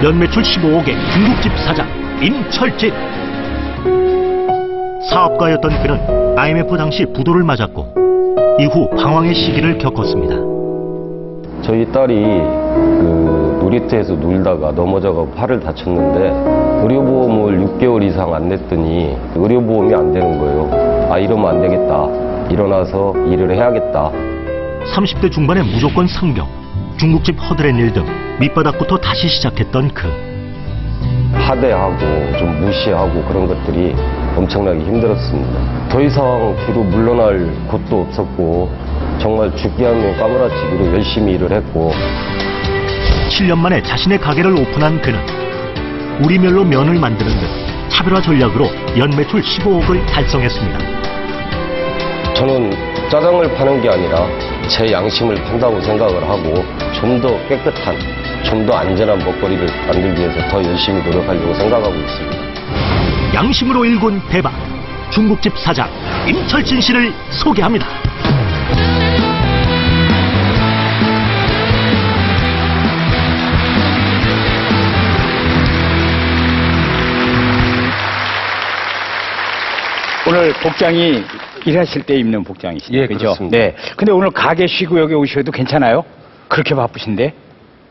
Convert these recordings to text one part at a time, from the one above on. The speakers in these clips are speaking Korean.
연매출 15억의 중국집 사장 임철진. 사업가였던 그는 IMF 당시 부도를 맞았고 이후 방황의 시기를 겪었습니다. 저희 딸이 놀이터에서 놀다가 넘어져서 팔을 다쳤는데 의료보험을 6개월 이상 안 냈더니 의료보험이 안 되는 거예요. 아, 이러면 안 되겠다. 일어나서 일을 해야겠다. 30대 중반에 무조건 상병, 중국집 허드렛일 등 밑바닥부터 다시 시작했던 그. 하대하고 좀 무시하고 그런 것들이 엄청나게 힘들었습니다. 더 이상 뒤로 물러날 곳도 없었고 정말 죽게 하면 까무라치기로 열심히 일을 했고 7년 만에 자신의 가게를 오픈한 그는 우리멸로 면을 만드는 등 차별화 전략으로 연매출 15억을 달성했습니다. 저는 짜장을 파는 게 아니라 제 양심을 판다고 생각을 하고 좀 더 깨끗한, 좀 더 안전한 먹거리를 만들기 위해서 더 열심히 노력하려고 생각하고 있습니다. 양심으로 일군 대박, 중국집 사장 임철진 씨를 소개합니다. 오늘 복장이 일하실 때 입는 복장이시죠? 예, 그죠? 그렇습니다. 네. 근데 오늘 가게 쉬고 여기 오셔도 괜찮아요? 그렇게 바쁘신데?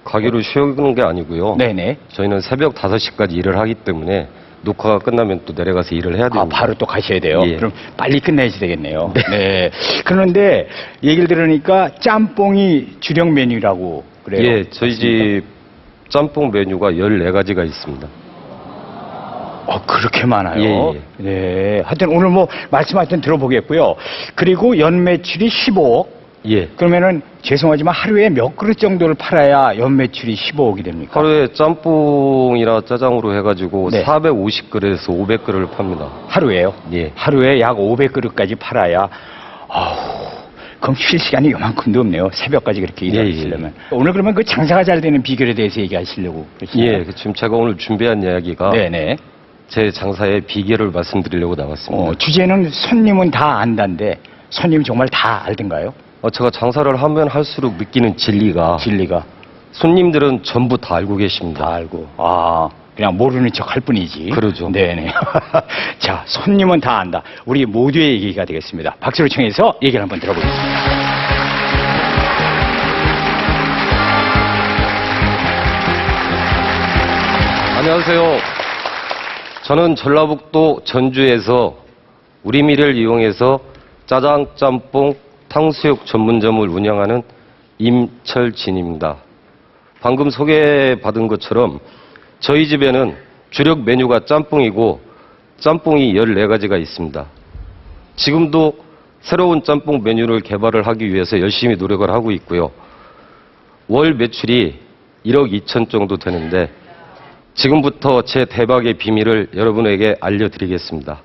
가게로 쉬는 게 아니고요. 네네. 저희는 새벽 5시까지 일을 하기 때문에 녹화가 끝나면 또 내려가서 일을 해야 됩니다. 아, 바로 또 가셔야 돼요? 예. 그럼 빨리 끝내셔야 되겠네요. 네. 그런데 얘기를 들으니까 짬뽕이 주력 메뉴라고 그래요? 예, 저희 집 짬뽕 메뉴가 14가지가 있습니다. 그렇게 많아요? 예, 예. 네. 하여튼 오늘 뭐 말씀하여튼 들어보겠고요. 그리고 연매출이 15억? 예. 그러면은 죄송하지만 하루에 몇 그릇 정도를 팔아야 연매출이 15억이 됩니까? 하루에 짬뽕이나 짜장으로 해가지고 네. 450그릇에서 500그릇을 팝니다. 하루에요? 예. 하루에 약 500그릇까지 팔아야, 그럼 쉴 시간이 요만큼도 없네요. 새벽까지 그렇게 일하시려면. 오늘 그러면 그 장사가 잘 되는 비결에 대해서 얘기하시려고 그러시나요? 예, 지금 제가 오늘 준비한 이야기가 네네. 제 장사의 비결을 말씀드리려고 나왔습니다. 주제는 손님은 다 안다인데 손님 정말 다 알던가요? 제가 장사를 하면 할수록 느끼는 진리가 손님들은 전부 다 알고 계십니다. 다 알고. 그냥 모르는 척 할 뿐이지. 그러죠. 네네. 자, 손님은 다 안다. 우리 모두의 얘기가 되겠습니다. 박수를 청해서 얘기를 한번 들어보겠습니다. 안녕하세요. 저는 전라북도 전주에서 우리미를 이용해서 짜장, 짬뽕, 탕수육 전문점을 운영하는 임철진입니다. 방금 소개받은 것처럼 저희 집에는 주력 메뉴가 짬뽕이고 짬뽕이 14가지가 있습니다. 지금도 새로운 짬뽕 메뉴를 개발을 하기 위해서 열심히 노력을 하고 있고요. 월 매출이 1억 2천 정도 되는데 지금부터 제 대박의 비밀을 여러분에게 알려드리겠습니다.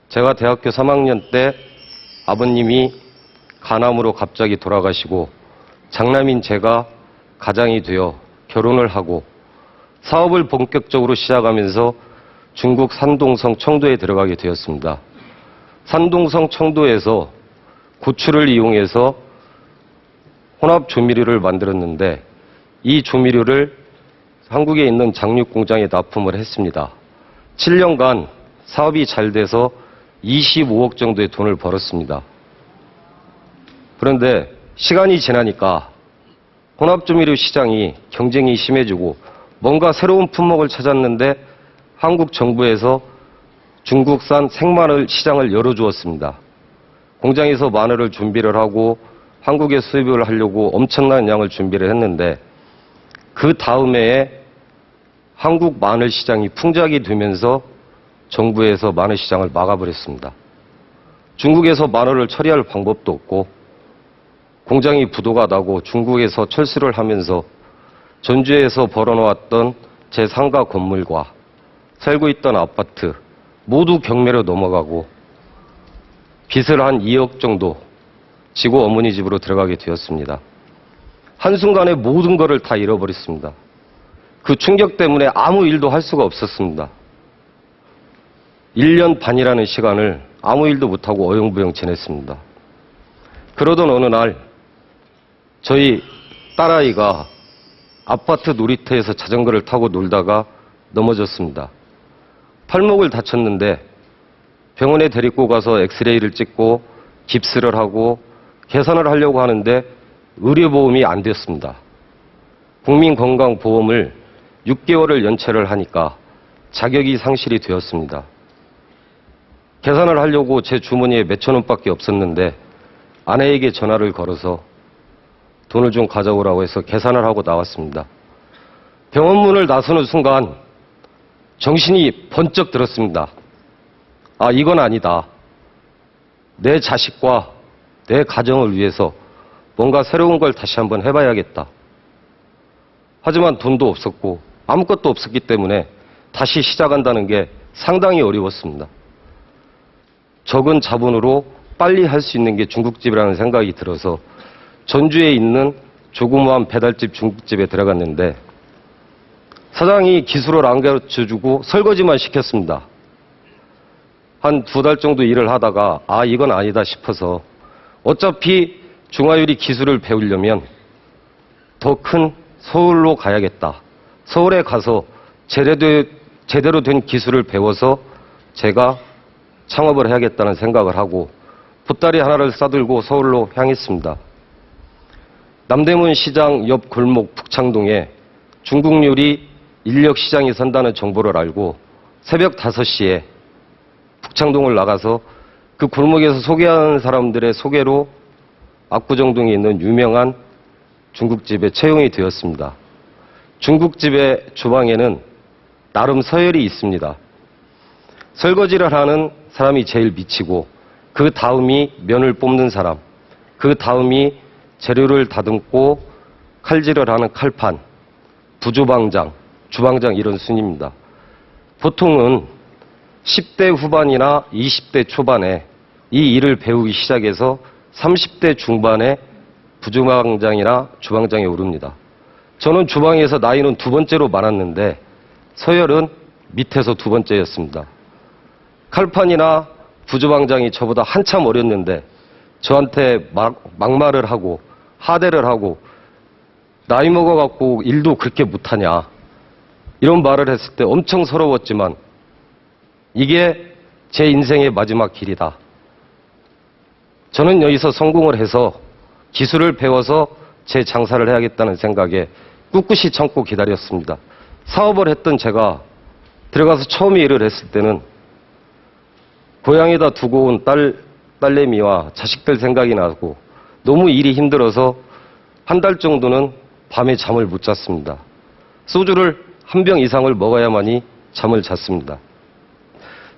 제가 대학교 3학년 때 아버님이 간암으로 갑자기 돌아가시고 장남인 제가 가장이 되어 결혼을 하고 사업을 본격적으로 시작하면서 중국 산동성 청도에 들어가게 되었습니다. 산동성 청도에서 고추를 이용해서 혼합 조미료를 만들었는데 이 조미료를 한국에 있는 장육 공장에 납품을 했습니다. 7년간 사업이 잘 돼서 25억 정도의 돈을 벌었습니다. 그런데 시간이 지나니까 혼합조미료 시장이 경쟁이 심해지고 뭔가 새로운 품목을 찾았는데 한국 정부에서 중국산 생마늘 시장을 열어주었습니다. 공장에서 마늘을 준비를 하고 한국에 수입을 하려고 엄청난 양을 준비를 했는데 그 다음 해에 한국 마늘 시장이 풍작이 되면서 정부에서 마늘 시장을 막아버렸습니다. 중국에서 마늘을 처리할 방법도 없고 공장이 부도가 나고 중국에서 철수를 하면서 전주에서 벌어놓았던 제 상가 건물과 살고 있던 아파트 모두 경매로 넘어가고 빚을 한 2억 정도 지고 어머니 집으로 들어가게 되었습니다. 한순간에 모든 것을 다 잃어버렸습니다. 그 충격 때문에 아무 일도 할 수가 없었습니다. 1년 반이라는 시간을 아무 일도 못하고 어영부영 지냈습니다. 그러던 어느 날 저희 딸아이가 아파트 놀이터에서 자전거를 타고 놀다가 넘어졌습니다. 팔목을 다쳤는데 병원에 데리고 가서 엑스레이를 찍고 깁스를 하고 개선을 하려고 하는데 의료보험이 안 됐습니다. 국민건강보험을 6개월을 연체를 하니까 자격이 상실이 되었습니다. 계산을 하려고 제 주머니에 몇천 원밖에 없었는데 아내에게 전화를 걸어서 돈을 좀 가져오라고 해서 계산을 하고 나왔습니다. 병원 문을 나서는 순간 정신이 번쩍 들었습니다. 아, 이건 아니다. 내 자식과 내 가정을 위해서 뭔가 새로운 걸 다시 한번 해봐야겠다. 하지만 돈도 없었고 아무것도 없었기 때문에 다시 시작한다는 게 상당히 어려웠습니다. 적은 자본으로 빨리 할 수 있는 게 중국집이라는 생각이 들어서 전주에 있는 조그마한 배달집 중국집에 들어갔는데 사장이 기술을 안 가르쳐주고 설거지만 시켰습니다. 한 2달 정도 일을 하다가 아, 이건 아니다 싶어서 어차피 중화요리 기술을 배우려면 더 큰 서울로 가야겠다. 서울에 가서 제대로 된 기술을 배워서 제가 창업을 해야겠다는 생각을 하고 보따리 하나를 싸들고 서울로 향했습니다. 남대문 시장 옆 골목 북창동에 중국 요리 인력 시장이 선다는 정보를 알고 새벽 5시에 북창동을 나가서 그 골목에서 소개하는 사람들의 소개로 압구정동에 있는 유명한 중국집에 채용이 되었습니다. 중국집의 주방에는 나름 서열이 있습니다. 설거지를 하는 사람이 제일 미치고 그 다음이 면을 뽑는 사람, 그 다음이 재료를 다듬고 칼질을 하는 칼판, 부주방장, 주방장 이런 순입니다. 보통은 10대 후반이나 20대 초반에 이 일을 배우기 시작해서 30대 중반에 부주방장이나 주방장에 오릅니다. 저는 주방에서 나이는 2번째로 많았는데 서열은 밑에서 2번째였습니다. 칼판이나 부주방장이 저보다 한참 어렸는데 저한테 막말을 하고 하대를 하고 나이 먹어갖고 일도 그렇게 못하냐 이런 말을 했을 때 엄청 서러웠지만 이게 제 인생의 마지막 길이다. 저는 여기서 성공을 해서 기술을 배워서 제 장사를 해야겠다는 생각에 꿋꿋이 참고 기다렸습니다. 사업을 했던 제가 들어가서 처음에 일을 했을 때는 고향에다 두고 온 딸내미와 자식들 생각이 나고 너무 일이 힘들어서 한 달 정도는 밤에 잠을 못 잤습니다. 소주를 한 병 이상을 먹어야만이 잠을 잤습니다.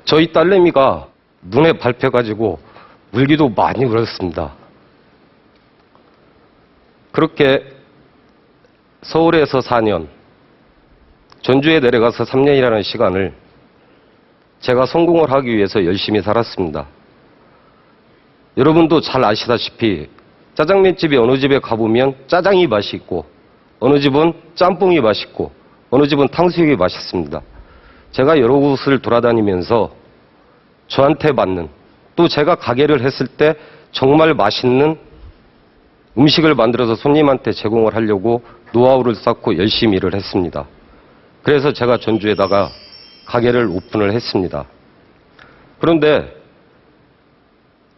저희 딸내미가 눈에 밟혀가지고 울기도 많이 울었습니다. 그렇게 서울에서 4년, 전주에 내려가서 3년이라는 시간을 제가 성공을 하기 위해서 열심히 살았습니다. 여러분도 잘 아시다시피 짜장면집이 어느 집에 가보면 짜장이 맛있고 어느 집은 짬뽕이 맛있고 어느 집은 탕수육이 맛있습니다. 제가 여러 곳을 돌아다니면서 저한테 맞는 또 제가 가게를 했을 때 정말 맛있는 음식을 만들어서 손님한테 제공을 하려고 노하우를 쌓고 열심히 일을 했습니다. 그래서 제가 전주에다가 가게를 오픈을 했습니다. 그런데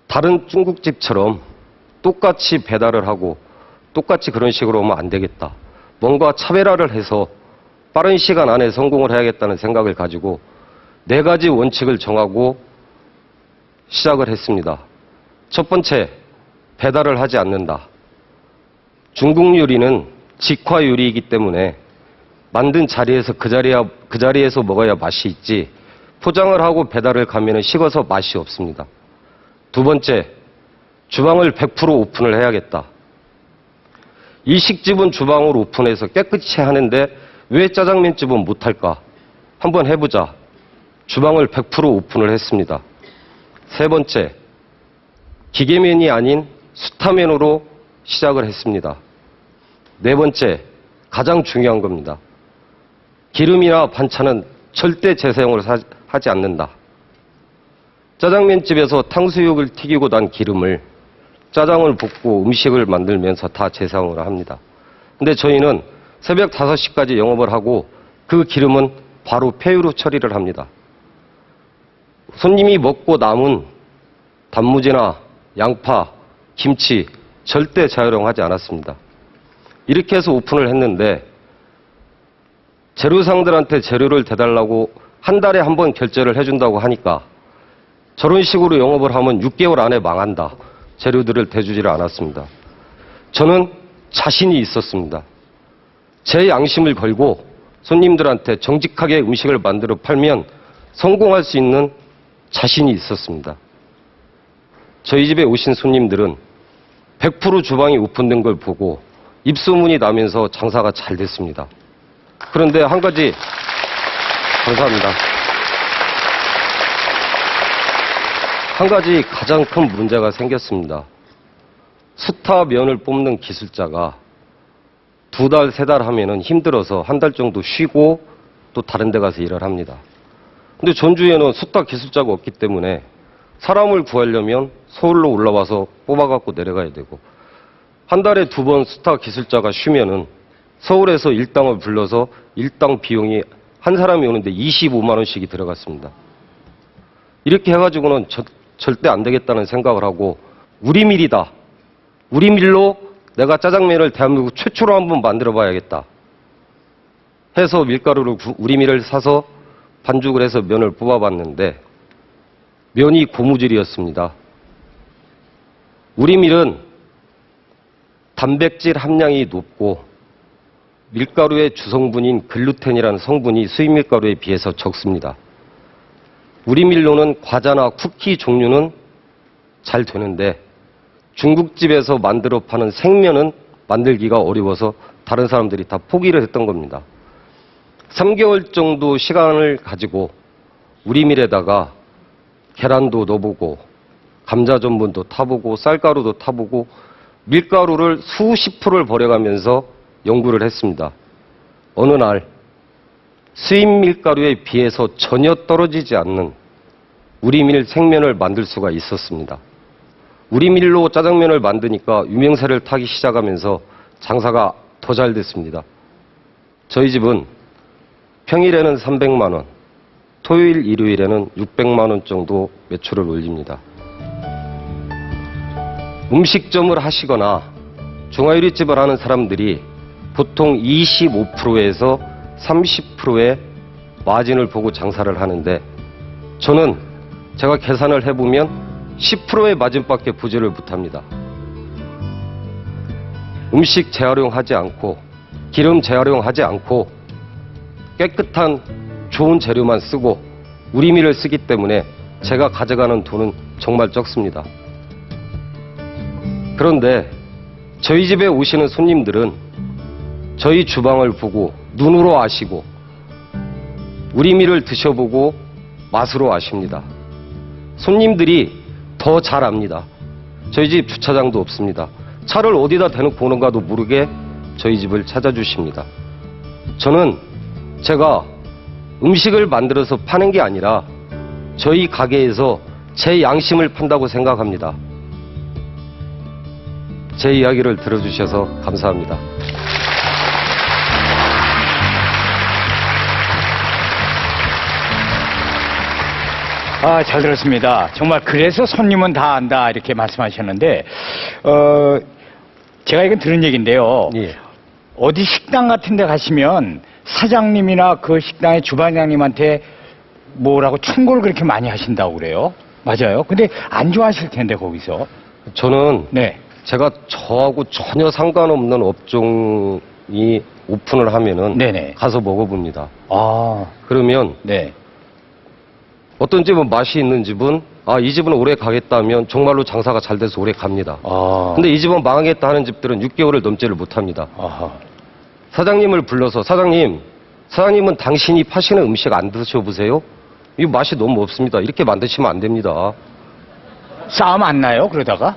다른 중국집처럼 똑같이 배달을 하고 똑같이 그런 식으로 하면 안 되겠다. 뭔가 차별화를 해서 빠른 시간 안에 성공을 해야겠다는 생각을 가지고 4가지 원칙을 정하고 시작을 했습니다. 첫 번째, 배달을 하지 않는다. 중국 요리는 직화 요리이기 때문에 만든 자리에서 그 자리에서 먹어야 맛이 있지 포장을 하고 배달을 가면 식어서 맛이 없습니다. 두 번째, 주방을 100% 오픈을 해야겠다. 일식집은 주방을 오픈해서 깨끗이 하는데 왜 짜장면집은 못할까? 한번 해보자. 주방을 100% 오픈을 했습니다. 세 번째, 기계면이 아닌 수타면으로 시작을 했습니다. 네 번째, 가장 중요한 겁니다. 기름이나 반찬은 절대 재사용을 하지 않는다. 짜장면집에서 탕수육을 튀기고 난 기름을 짜장을 볶고 음식을 만들면서 다 재사용을 합니다. 근데 저희는 새벽 5시까지 영업을 하고 그 기름은 바로 폐유로 처리를 합니다. 손님이 먹고 남은 단무지나 양파, 김치 절대 재활용하지 않았습니다. 이렇게 해서 오픈을 했는데 재료상들한테 재료를 대달라고 한 달에 한 번 결제를 해준다고 하니까 저런 식으로 영업을 하면 6개월 안에 망한다. 재료들을 대주지를 않았습니다. 저는 자신이 있었습니다. 제 양심을 걸고 손님들한테 정직하게 음식을 만들어 팔면 성공할 수 있는 자신이 있었습니다. 저희 집에 오신 손님들은 100% 주방이 오픈된 걸 보고 입소문이 나면서 장사가 잘 됐습니다. 그런데 한 가지, 감사합니다. 한 가지 가장 큰 문제가 생겼습니다. 수타 면을 뽑는 기술자가 2달, 3달 하면은 힘들어서 한 달 정도 쉬고 또 다른 데 가서 일을 합니다. 근데 전주에는 수타 기술자가 없기 때문에 사람을 구하려면 서울로 올라와서 뽑아갖고 내려가야 되고 한 달에 2번 수타 기술자가 쉬면은 서울에서 일당을 불러서 일당 비용이 한 사람이 오는데 25만 원씩이 들어갔습니다. 이렇게 해가지고는 절대 안 되겠다는 생각을 하고 우리 밀이다. 우리 밀로 내가 짜장면을 대한민국 최초로 한번 만들어 봐야겠다. 해서 밀가루를 우리 밀을 사서 반죽을 해서 면을 뽑아봤는데 면이 고무줄이었습니다. 우리 밀은 단백질 함량이 높고 밀가루의 주성분인 글루텐이라는 성분이 수입 밀가루에 비해서 적습니다. 우리 밀로는 과자나 쿠키 종류는 잘 되는데 중국집에서 만들어 파는 생면은 만들기가 어려워서 다른 사람들이 다 포기를 했던 겁니다. 3개월 정도 시간을 가지고 우리 밀에다가 계란도 넣어보고 감자 전분도 타보고 쌀가루도 타보고 밀가루를 수십 프로를 버려가면서 연구를 했습니다. 어느 날 수입 밀가루에 비해서 전혀 떨어지지 않는 우리 밀 생면을 만들 수가 있었습니다. 우리 밀로 짜장면을 만드니까 유명세를 타기 시작하면서 장사가 더 잘 됐습니다. 저희 집은 평일에는 300만 원, 토요일, 일요일에는 600만 원 정도 매출을 올립니다. 음식점을 하시거나 중화요리집을 하는 사람들이 보통 25%에서 30%의 마진을 보고 장사를 하는데 저는 제가 계산을 해보면 10%의 마진밖에 보지를 못합니다. 음식 재활용하지 않고 기름 재활용하지 않고 깨끗한 좋은 재료만 쓰고 우리 밀을 쓰기 때문에 제가 가져가는 돈은 정말 적습니다. 그런데 저희 집에 오시는 손님들은 저희 주방을 보고 눈으로 아시고 우리 밀을 드셔보고 맛으로 아십니다. 손님들이 더 잘 압니다. 저희 집 주차장도 없습니다. 차를 어디다 대놓고 오는가도 모르게 저희 집을 찾아주십니다. 저는 제가 음식을 만들어서 파는 게 아니라 저희 가게에서 제 양심을 판다고 생각합니다. 제 이야기를 들어주셔서 감사합니다. 아, 잘 들었습니다. 정말 그래서 손님은 다 안다 이렇게 말씀하셨는데 제가 이건 들은 얘기인데요. 예. 어디 식당 같은 데 가시면 사장님이나 그 식당의 주방장님한테 뭐라고 충고를 그렇게 많이 하신다고 그래요. 맞아요. 근데 안 좋아하실 텐데 거기서. 저는 네. 제가 저하고 전혀 상관없는 업종이 오픈을 하면은 네네. 가서 먹어봅니다. 아, 그러면 네. 어떤 집은 맛이 있는 집은 이 집은 오래 가겠다 하면 정말로 장사가 잘 돼서 오래 갑니다. 근데 이 집은 망하겠다 하는 집들은 6개월을 넘지를 못합니다. 아하. 사장님을 불러서 사장님은 당신이 파시는 음식 안 드셔보세요? 이 맛이 너무 없습니다. 이렇게 만드시면 안 됩니다. 싸움 안 나요? 그러다가?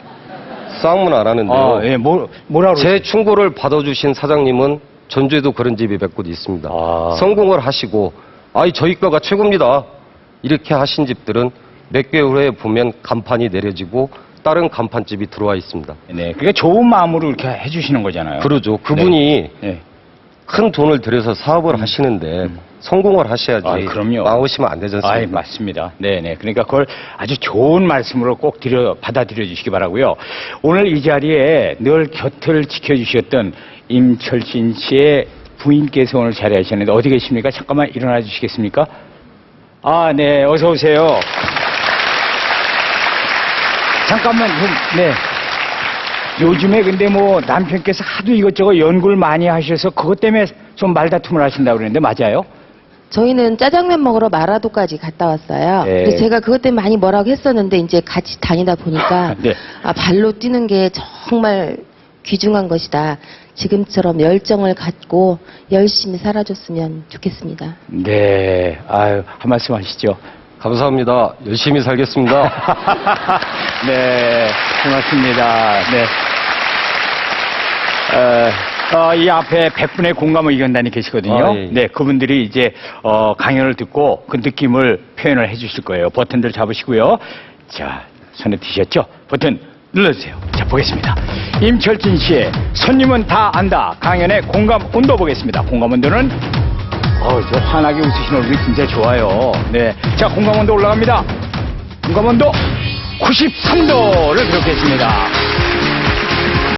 싸움은 안 하는데요. 예, 뭐라 제 충고를 받아주신 사장님은 전주에도 그런 집이 몇 곳 있습니다. 성공을 하시고 저희 거가 최고입니다. 이렇게 하신 집들은 몇 개월 후에 보면 간판이 내려지고 다른 간판집이 들어와 있습니다. 네, 그게 좋은 마음으로 이렇게 해주시는 거잖아요. 그러죠. 그분이 네. 큰 돈을 들여서 사업을 하시는데 성공을 하셔야지. 그럼요. 나오시면 안 되지 않습니까? 맞습니다. 네네. 그러니까 그걸 아주 좋은 말씀으로 꼭 받아들여 주시기 바라고요. 오늘 이 자리에 늘 곁을 지켜주셨던 임철진 씨의 부인께서 오늘 자리하셨는데 어디 계십니까? 잠깐만 일어나 주시겠습니까? 네. 어서 오세요. 잠깐만 네. 요즘에 근데 뭐 남편께서 하도 이것저것 연구를 많이 하셔서 그것 때문에 좀 말다툼을 하신다고 그러는데 맞아요? 저희는 짜장면 먹으러 마라도까지 갔다 왔어요. 네. 그래서 제가 그것 때문에 많이 뭐라고 했었는데 이제 같이 다니다 보니까 네. 발로 뛰는 게 정말 귀중한 것이다. 지금처럼 열정을 갖고 열심히 살아줬으면 좋겠습니다. 네. 한 말씀 하시죠. 감사합니다. 열심히 살겠습니다. 네, 고맙습니다. 네. 이 앞에 100분의 공감 의견단이 계시거든요. 예. 네, 그분들이 이제 강연을 듣고 그 느낌을 표현을 해주실 거예요. 버튼들 잡으시고요. 자, 손에 드셨죠? 버튼 눌러주세요. 자, 보겠습니다. 임철진 씨의 손님은 다 안다 강연의 공감 온도 보겠습니다. 공감 온도는 저 환하게 웃으시는 얼굴이 진짜 좋아요. 네, 자, 공감 온도 올라갑니다. 공감 온도 93도를 기록했습니다.